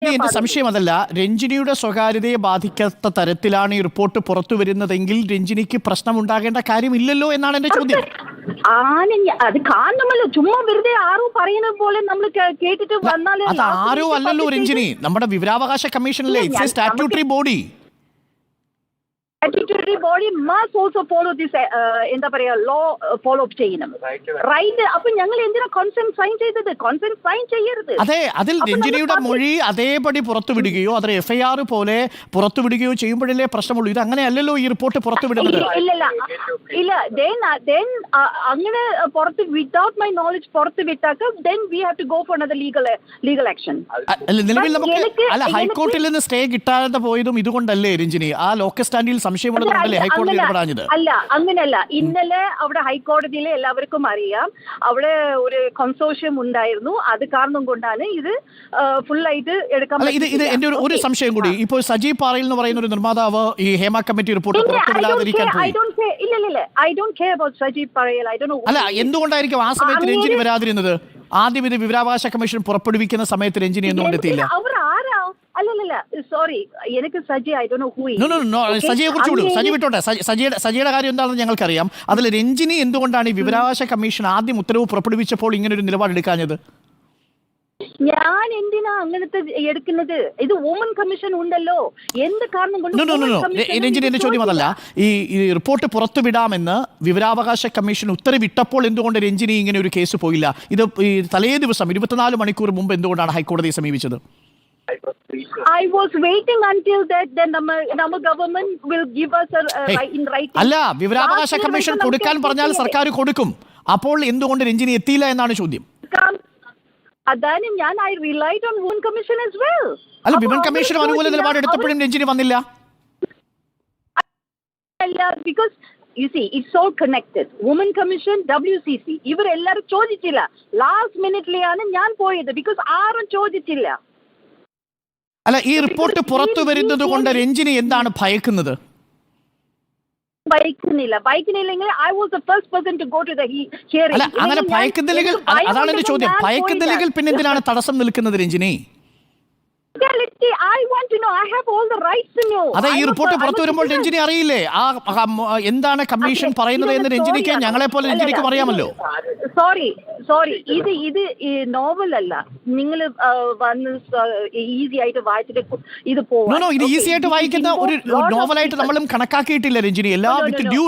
എന്റെ സംശയം അതല്ല, രഞ്ജിനിയുടെ സ്വകാര്യതയെ ബാധിക്കാത്ത തരത്തിലാണ് ഈ റിപ്പോർട്ട് പുറത്തു വരുന്നതെങ്കിൽ രഞ്ജിനിക്ക് പ്രശ്നമുണ്ടാകേണ്ട കാര്യമില്ലല്ലോ എന്നാണ് എന്റെ ചോദ്യം. അത് കാണണമല്ലോ, ചുമ്മാ വെറുതെ ആരോ പറയുന്നത് പോലെ നമ്മൾ കേട്ടിട്ട് വന്നാൽ അത് ആരോ അല്ലല്ലോ രഞ്ജിനി, നമ്മുടെ വിവരാവകാശ കമ്മീഷനിലെ statutory body. Statutory body must also follow this എന്താ പറയാ ലോ ഫോളോ അപ്പ് ചെയ്യണം, റൈറ്റ്? അപ്പൊ ഞങ്ങൾ എന്തിനാ കോൺസെന്റ് സൈൻ ചെയ്തത്? കോൺസെന്റ് സൈൻ ചെയ്യരുത്. അതെ, അതിൽ രഞ്ജിനിയുടെ മൊഴി അതേപടി പുറത്തുവിടുകയോ അതിൽ FIR പോലെ പുറത്തുവിടുകയോ ചെയ്യുമ്പോഴല്ലേ പ്രശ്നമുള്ളൂ. ഇത് അങ്ങനെ അല്ലല്ലോ ഈ റിപ്പോർട്ട് പുറത്തുവിടുന്നത്. ഇല്ല അങ്ങനെ പുറത്ത് വിത്തൗട്ട് മൈ നോളജ് പുറത്ത് വിട്ടാക്ക then we have to go for another legal action. നിലവിൽ നമുക്ക് ഹൈക്കോർട്ടിൽ നിന്ന് സ്റ്റേ കിട്ടാതെ പോയതും ഇതുകൊണ്ടല്ലേ രഞ്ജിനി? ആ ലോക്കൽ സ്റ്റാൻഡിൽ സംശയമുള്ളതുകൊണ്ടല്ലേ ഹൈക്കോടതി ഇടപെടാഞ്ഞത്? അല്ല, അങ്ങനല്ല. ഇന്നലെ അവിടെ ഹൈക്കോടതിയിലെ എല്ലാവർക്കും അറിയാം, അവിടെ ഒരു കൺസോർഷ്യം ഉണ്ടായിരുന്നു. അത് കാരണം കൊണ്ടാണ് ഇത് ഫുൾ ആയിട്ട് എടുക്കാൻ. ഇത് എന്റെ ഒരു സംശയം കൂടി. ഇപ്പോൾ സജീവ് പാറയിൽ എന്ന് പറയുന്ന ഒരു നിർമ്മാതാവ് ഈ ഹേമ കമ്മിറ്റി റിപ്പോർട്ട് പുറത്തുവിടാതിരിക്കാൻ പോയി. I don't care about Sajeev പാറയിൽ. അല്ല, എന്തുകൊണ്ടായിരിക്കും ആ സമയത്ത് രഞ്ജിനി വരാതിരുന്നത്? ആദ്യം ഇത് വിവരാവകാശ കമ്മീഷൻ പുറപ്പെടുവിക്കുന്ന സമയത്ത് രഞ്ജിനി എന്തുകൊണ്ട് എത്തിയില്ല? അവർ ആരാ? അല്ലല്ല, സോറി, എനിക്ക് Saji I don't know who is. സജിയെ കുറിച്ച് വിടും, സജി വിട്ടോട്ടെ. സജിയുടെ കാര്യം എന്താണെന്ന് ഞങ്ങൾക്കറിയാം. അതിൽ രഞ്ജിനി എന്തുകൊണ്ടാണ് ഈ വിവരാവകാശ കമ്മീഷൻ ആദ്യം ഉത്തരവ് പുറപ്പെടുവിച്ചപ്പോൾ ഇങ്ങനെ ഒരു നിലപാടെടുക്കാഞ്ഞത്? ഞാൻ എന്തിനാ അങ്ങനത്തെ എടുക്കുന്നത്? ഇത് വുമൺ കമ്മീഷൻ ഉണ്ടല്ലോ, എന്ത് കാരണം കൊണ്ട്? രഞ്ജിനി, എന്റെ ചോദ്യം അതല്ല. ഈ റിപ്പോർട്ട് പുറത്തുവിടാമെന്ന് വിവരാവകാശ കമ്മീഷൻ ഉത്തരവിട്ടപ്പോൾ എന്തുകൊണ്ട് രഞ്ജിനി ഇങ്ങനെ ഒരു കേസ് പോയില്ല? ഇത് ഈ തലേ ദിവസം 24 മണിക്കൂർ മുമ്പ് എന്തുകൊണ്ടാണ് ഹൈക്കോടതിയെ സമീപിച്ചത്? I was waiting until that then our government will give us in writing. അല്ല, വിവരാവകാശ കമ്മീഷൻ കൊടുക്കാൻ പറഞ്ഞാൽ സർക്കാർ കൊടുക്കും. അപ്പോൾ എന്തുകൊണ്ട് രഞ്ജിനി എത്തിയില്ല എന്നാണ് ചോദ്യം. അതാണ് ഞാൻ I relied on women commission as well. അല്ല, വിമൻ കമ്മീഷൻ അനുകൂല നിലപാട് എടുത്തപ്പോഴും രഞ്ജിനി വന്നില്ല. അല്ല, because you see it's all connected. Women commission, WCC ഇവരെല്ലാരും ചോദിച്ചില്ല. ലാസ്റ്റ് മിനിറ്റിലാണ് ഞാൻ പോയത്, because ആരും ചോദിച്ചില്ല. അല്ല, ഈ റിപ്പോർട്ട് പുറത്തു വരുന്നത് കൊണ്ട് രഞ്ജിനി എന്താണ് ഭയക്കുന്നത്? ഭയക്കുന്നില്ലെങ്കിൽ I was the first person to go to the hearing. അല്ല, അങ്ങനെ ഭയക്കുന്നില്ലെങ്കിൽ, അതാണ് എന്റെ ചോദ്യം. ഭയക്കുന്നില്ലെങ്കിൽ പിന്നെ എന്തിനാണ് തടസ്സം നിൽക്കുന്നത് Ranjini? I want to know. I have all the rights to know. അതെ, ഈ റിപ്പോർട്ട് പുറത്തു വരുമ്പോൾ രഞ്ജിനി അറിയില്ലേ എന്താണ് കമ്മീഷൻ പറയുന്നത് എന്ന്? രഞ്ജിനിക്ക് ഞങ്ങളെ പോലെ രഞ്ജിനിക്കും അറിയാമല്ലോ. സോറി, ഇത് നോവൽ അല്ല. നിങ്ങൾ വന്ന് ഈസി ആയിട്ട് വായിച്ചിട്ട് ഇത് പോകും. ഇത് ഈസി ആയിട്ട് വായിക്കുന്ന ഒരു നോവലായിട്ട് നമ്മളും കണക്കാക്കിയിട്ടില്ല Ranjini. With due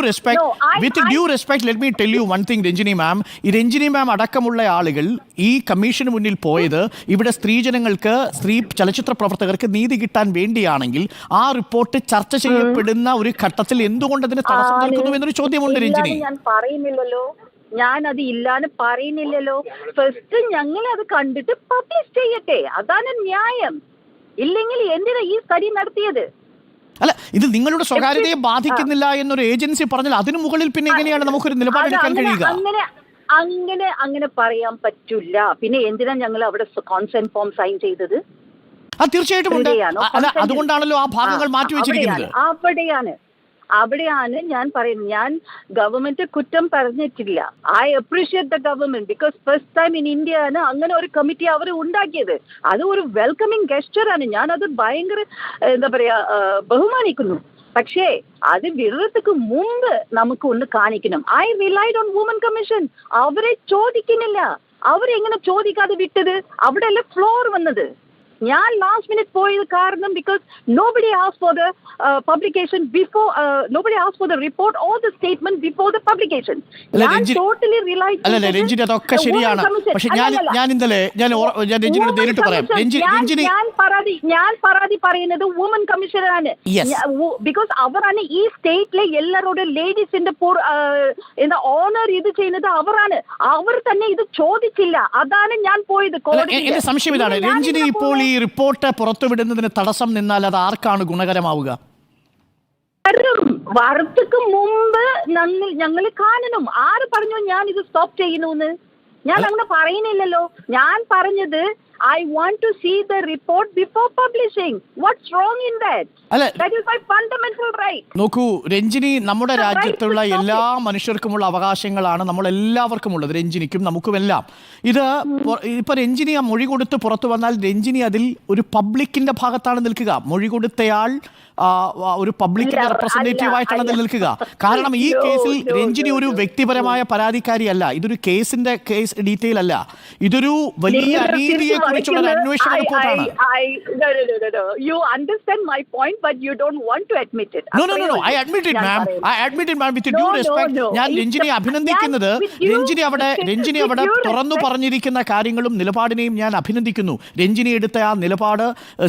respect let me tell you one thing Ranjini ma'am. ഈ രഞ്ജിനി മാം അടക്കമുള്ള ആളുകൾ ഈ കമ്മീഷന് മുന്നിൽ പോയത് ഇവിടെ സ്ത്രീജനങ്ങൾക്ക്, സ്ത്രീ ചലച്ചിത്ര പ്രവർത്തകർക്ക് നീതി കിട്ടാൻ വേണ്ടിയാണെങ്കിൽ ആ റിപ്പോർട്ട് ചർച്ച ചെയ്യപ്പെടുന്ന ഒരു ഘട്ടത്തിൽ എന്തുകൊണ്ട് അതിന് തടസ്സം നിൽക്കുന്നു എന്നൊരു ചോദ്യമുണ്ട് രഞ്ജിനി. ഞാൻ പറയുന്നില്ലല്ലോ, ഞാൻ അത് ഇല്ലാന്ന് പറയുന്നില്ലല്ലോ. ഫസ്റ്റ് ഞങ്ങൾ അത് കണ്ടിട്ട് പബ്ലിഷ് ചെയ്യട്ടെ, അതാണ് ന്യായം. ഇല്ലെങ്കിൽ എന്തിനാ ഈ സ്റ്റഡി നടത്തിയത്? അല്ല, ഇത് നിങ്ങളുടെ സ്വകാര്യതയെ ബാധിക്കുന്നില്ല എന്നൊരു ഏജൻസി പറഞ്ഞാൽ അതിനു മുകളിൽ പിന്നെ എങ്ങനെയാണ് നമുക്കൊരു നിലപാടെടുക്കാൻ കഴിയുക? അങ്ങനെ പറയാൻ പറ്റില്ല. പിന്നെ എന്തിനാ ഞങ്ങൾ അവിടെ കോൺസെന്റ് ഫോം സൈൻ ചെയ്തത്? തീർച്ചയായിട്ടും ഉണ്ട്. അതുകൊണ്ടാണല്ലോ ആ ഭാഗങ്ങൾ മാറ്റിവെച്ചിരിക്കുന്നത്. അവിടെയാണ് ഞാൻ പറയുന്നത്. ഞാൻ ഗവൺമെന്റ് കുറ്റം പറഞ്ഞിട്ടില്ല. I appreciate the government, because first time in India ആണ് അങ്ങനെ ഒരു കമ്മിറ്റി അവർ ഉണ്ടാക്കിയത്. അത് ഒരു വെൽക്കമിങ് ഗസ്റ്ററാണ്. ഞാൻ അത് ഭയങ്കര എന്താ പറയാ ബഹുമാനിക്കുന്നു. പക്ഷേ അത് വിടുന്നതിന് മുമ്പ് നമുക്ക് ഒന്ന് കാണിക്കണം. I relied on woman commission. അവരെ ചോദിക്കുന്നില്ല. അവരെങ്ങനെ ചോദിക്കാതെ വിട്ടത്? അവിടെയല്ലേ ഫ്ലോർ വന്നത്. ഞാൻ ലാസ്റ്റ് മിനിറ്റ് പോയത് കാരണം because nobody asked for the publication before, nobody asked for the report or the statement before the publication. ഞാൻ totally relied. അല്ല രഞ്ജിനി, അതൊക്കെ ശരിയാണ്. പക്ഷെ ഞാൻ ഇന്നലെ രഞ്ജിനിയോട് നേരിട്ട് പറയാം. ഞാൻ പരാതി പറയുന്നത് വുമൻ കമ്മീഷനാണ്. ബിക്കോസ് അവരാണ് ഈ സ്റ്റേറ്റിലെ എല്ലാവരോടും ലേഡീസിന്റെ എന്താ ഓണർ ഇത് ചെയ്യുന്നത് അവരാണ്. അവർ തന്നെ ഇത് ചോദിച്ചില്ല. അതാണ് ഞാൻ പോയത്. എന്റെ സംശയം ഇതാണ് രഞ്ജിനി, ഇപ്പോൾ ഈ റിപ്പോർട്ട് പുറത്തുവിടുന്നതിന് തടസ്സം നിന്നാൽ അത് ആർക്കാണ് ഗുണകരമാവുക? വാർത്തക്ക് മുമ്പ് ഞങ്ങൾ കാണണം. ആര് പറഞ്ഞു ഞാൻ ഇത് സ്റ്റോപ്പ് ചെയ്യുന്നു? ഞാൻ അങ്ങനെ പറയുന്നില്ലല്ലോ. ഞാൻ പറഞ്ഞത് I want to see the report before publishing. What's wrong in that? അല്ല, That is my fundamental right. നോക്കൂ രഞ്ജിനി, നമ്മുടെ രാജ്യത്തുള്ള എല്ലാ മനുഷ്യർക്കുമുള്ള അവകാശങ്ങളാണ് നമ്മളെല്ലാവർക്കും ഉള്ളത്, രഞ്ജിനിക്കും നമുക്കുമെല്ലാം. ഇത് ഇപ്പൊ രഞ്ജിനി ആ മൊഴി കൊടുത്ത് പുറത്തു വന്നാൽ രഞ്ജിനി അതിൽ ഒരു പബ്ലിക്കിന്റെ ഭാഗത്താണ് നിൽക്കുക. മൊഴി കൊടുത്തയാൾ ഒരു പബ്ലിക്കിന്റെ റെപ്രസെന്റേറ്റീവ് ആയിട്ടാണ് അതിൽ നിൽക്കുക. കാരണം ഈ കേസിൽ രഞ്ജിനി ഒരു വ്യക്തിപരമായ പരാതിക്കാരിയല്ല, ഇതൊരു കേസിന്റെ കേസ് ഡീറ്റെയിൽ അല്ല, ഇതൊരു വലിയ അനീതിയെ കുറിച്ചുള്ള ഒരു അന്വേഷണ റിപ്പോർട്ടാണ്. You understand my point, but you don't want to admit it. No, I admit it, ma'am. I admit it, ma'am. With due respect, ഞാൻ രഞ്ജിനി അഭിനന്ദിക്കുന്നത്, രഞ്ജിനി അവിടെ തുറന്നു പറഞ്ഞിരിക്കുന്ന കാര്യങ്ങളും നിലപാടിനെയും ഞാൻ അഭിനന്ദിക്കുന്നു. രഞ്ജിനി എടുത്ത ആ നിലപാട്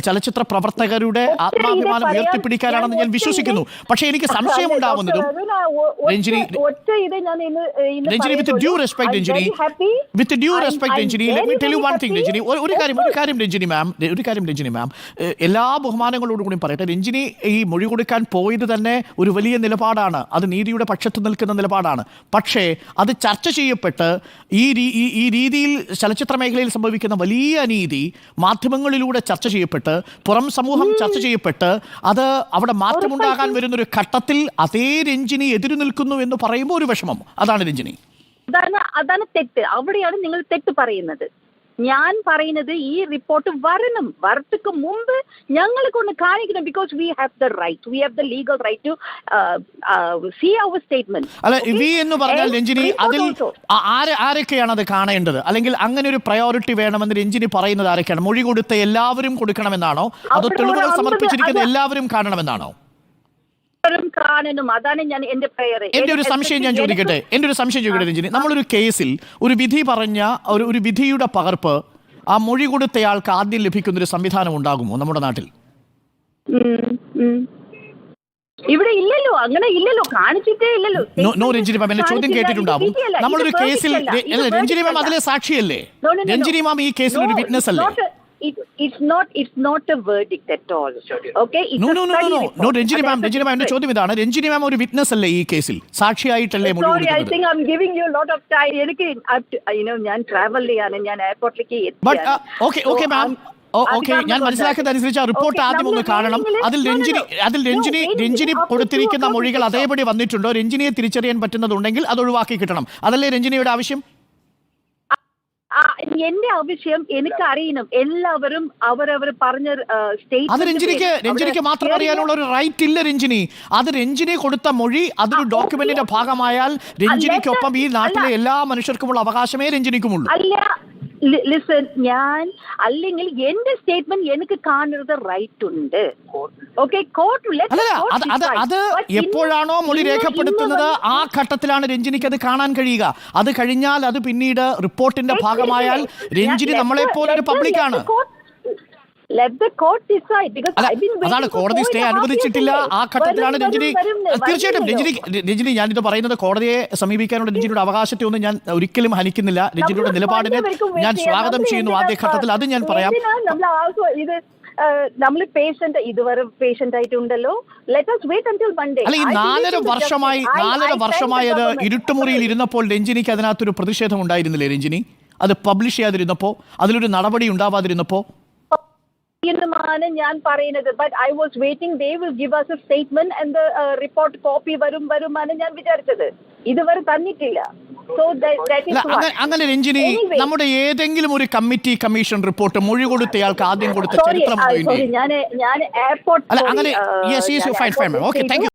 ചലച്ചിത്ര പ്രവർത്തകരുടെ ആത്മാഭിമാനം ഉയർത്തിപ്പിടിക്കാനാണെന്ന് ഞാൻ വിശ്വസിക്കുന്നു. പക്ഷേ എനിക്ക് സംശയമുണ്ടാവുന്നതും Ranjini, with due respect Ranjini, with due respect Ranjini, let me tell you one thing Ranjini. ഒരു കാര്യം രഞ്ജിനി മാം, എല്ലാ ബഹുമാനങ്ങളോടും കൂടി പറയട്ടെ, രഞ്ജിനി ഈ മൊഴി കൊടുക്കാൻ പോയത് തന്നെ ഒരു വലിയ നിലപാടാണ്, അത് നീതിയുടെ പക്ഷത്ത് നിൽക്കുന്ന നിലപാടാണ്. പക്ഷേ അത് ചർച്ച ചെയ്യപ്പെട്ട് ഈ രീതിയിൽ ചലച്ചിത്ര മേഖലയിൽ സംഭവിക്കുന്ന വലിയ അനീതി മാധ്യമങ്ങളിലൂടെ ചർച്ച ചെയ്യപ്പെട്ട് പുറം സമൂഹം ചർച്ച ചെയ്യപ്പെട്ട് അത് അവിടെ മാറ്റമുണ്ടാകാൻ വരുന്നൊരു ഘട്ടത്തിൽ അതേ രഞ്ജിനി എതിരു നിൽക്കുന്നു എന്ന് പറയുമ്പോൾ ഒരു വിഷമം. അതാണ് രഞ്ജിനി. അതാണ് തെറ്റ്. അവിടെയാണ് നിങ്ങൾ തെറ്റ് പറയുന്നത്. ഞാൻ പറയുന്നത് ഈ റിപ്പോർട്ട് വരത്തുക്ക് മുമ്പ് ഞങ്ങൾ കൊണ്ട് കാണിക്കണം. Because we have the legal right to see അവർ സ്റ്റേറ്റ്മെന്റ്. അല്ല, വി എന്ന് പറഞ്ഞാൽ രഞ്ജിനി, അതിൽ ആരൊക്കെയാണ് അത് കാണേണ്ടത്? അല്ലെങ്കിൽ അങ്ങനെ ഒരു പ്രയോറിറ്റി വേണമെന്ന് രഞ്ജിനി പറയുന്നത് ആരൊക്കെയാണ്? മൊഴി കൊടുത്ത എല്ലാവരും കൊടുക്കണമെന്നാണോ, അതോ തെളിവുകൾ സമർപ്പിച്ചിരിക്കുന്ന എല്ലാവരും കാണണമെന്നാണോ? കാണണം, അതാണ് ഞാൻ എന്റെ പ്രയർ. എന്റെ ഒരു സംശയം ഞാൻ ചോദിക്കട്ടെ രഞ്ജിനി, നമ്മളൊരു കേസിൽ ഒരു വിധി പറഞ്ഞ ഒരു വിധിയുടെ പകർപ്പ് ആ മൊഴി കൊടുത്തയാൾക്ക് ആദ്യം ലഭിക്കുന്ന ഒരു സംവിധാനം ഉണ്ടാകുമോ നമ്മുടെ നാട്ടിൽ? ഇവിടെ ഇല്ലല്ലോ, അങ്ങനെ ഇല്ലല്ലോ, കാണിച്ചിട്ടേ ഇല്ലല്ലോ. നോ രഞ്ജിനി മാം, എന്നെ ചോദ്യം കേട്ടിട്ടുണ്ടാവും. നമ്മളൊരു കേസിൽ രഞ്ജിനി മാം അതിലെ സാക്ഷിയല്ലേ? രഞ്ജിനി മാം ഈ കേസിൽ ഒരു വിറ്റ്നസ് അല്ലേ? It's not a verdict at all. Okay? No, Ranjini മാം, എന്റെ ചോദ്യം ഇതാണ്, രഞ്ജിനി മാം ഒരു വിറ്റ്നസ് അല്ലേ ഈ കേസിൽ? സാക്ഷിയായിട്ടല്ലേ മൊഴി കൊടുക്കുന്നത്? I think I'm giving you a lot of time. എനിക്ക് ഞാൻ ട്രാവൽ ചെയ്യാണ്, ഞാൻ എയർപോർട്ടിലേക്ക് ഓക്കെ മാം, ഓക്കെ, ഞാൻ മനസ്സിലാക്കുന്നത് അനുസരിച്ച് ആ റിപ്പോർട്ട് ആദ്യം ഒന്ന് കാണണം. അതിൽ രഞ്ജിനി കൊടുത്തിരിക്കുന്ന മൊഴികൾ അതേപടി വന്നിട്ടുണ്ടോ? രഞ്ജിനിയെ തിരിച്ചറിയാൻ പറ്റുന്നതുണ്ടെങ്കിൽ അത് ഒഴിവാക്കി കിട്ടണം. അതല്ലേ രഞ്ജിനിയുടെ ആവശ്യം? എന്റെ ആവശ്യം എനിക്ക് അറിയണം. എല്ലാവരും അവരവർ പറഞ്ഞ അത് രഞ്ജിനിക്ക് മാത്രം അറിയാനുള്ള ഒരു റൈറ്റ് ഇല്ല രഞ്ജിനി. അത് രഞ്ജിനി കൊടുത്ത മൊഴി അതൊരു ഡോക്യുമെന്റിന്റെ ഭാഗമായാൽ രഞ്ജിനിക്കൊപ്പം ഈ നാട്ടിലെ എല്ലാ മനുഷ്യർക്കുമുള്ള അവകാശമേ രഞ്ജിനിക്കുമുള്ളൂ. ലിസൺ, ഞാൻ അല്ലെങ്കിൽ എന്റെ സ്റ്റേറ്റ്മെന്റ് എനിക്ക് കാണുന്നത് റൈറ്റ് ഉണ്ട്. അത് എപ്പോഴാണോ മൊഴി രേഖപ്പെടുത്തുന്നത് ആ ഘട്ടത്തിലാണ് രഞ്ജിനിക്ക് അത് കാണാൻ കഴിയുക. അത് കഴിഞ്ഞാൽ അത് പിന്നീട് റിപ്പോർട്ടിന്റെ ഭാഗമായാൽ രഞ്ജിനി നമ്മളെ പോലെ ഒരു പബ്ലിക്കാണ്. അതാണ് കോടതി സ്റ്റേ അനുവദിച്ചിട്ടില്ല. ആ ഘട്ടത്തിലാണ് തീർച്ചയായിട്ടും രഞ്ജിനി ഞാനിത് പറയുന്നത് കോടതിയെ സമീപിക്കാനുള്ള രഞ്ജിനിയുടെ അവകാശത്തെ ഒന്നും ഞാൻ ഒരിക്കലും ഹനിക്കുന്നില്ല. രഞ്ജിനിയുടെ നിലപാടിനെ ഞാൻ സ്വാഗതം ചെയ്യുന്നു ആദ്യഘട്ടത്തിൽ, അത് ഞാൻ പറയാം. നമ്മൾ ഇതുവരെ പേഷ്യന്റ് ആയിട്ടുണ്ടല്ലോ. അല്ല, ഈ 4.5 വർഷമായി അത് ഇരുട്ടുമുറിയിൽ ഇരുന്നപ്പോൾ രഞ്ജിനിക്ക് അതിനകത്തൊരു പ്രതിഷേധം ഉണ്ടായിരുന്നില്ലേ രഞ്ജിനി? അത് പബ്ലിഷ് ചെയ്യാതിരുന്നപ്പോ, അതിലൊരു നടപടി ഉണ്ടാവാതിരുന്നപ്പോ? ഞാൻ പറയുന്നത്, but I was waiting they will give us a statement and the report copy വരുമാണ് ഞാൻ വിചാരിച്ചത്. ഇതുവരെ തന്നിട്ടില്ല. So that is അങ്ങനെ രഞ്ജിനി, നമ്മുടെ ഏതെങ്കിലും ഒരു കമ്മീഷൻ റിപ്പോർട്ട് മൊഴി കൊടുത്തയാൾക്ക് ആദ്യം കൊടുത്ത ചരിത്രം ഞാൻ എയർപോർട്ട് അങ്ങനെ. Yes, fine, okay, thank you.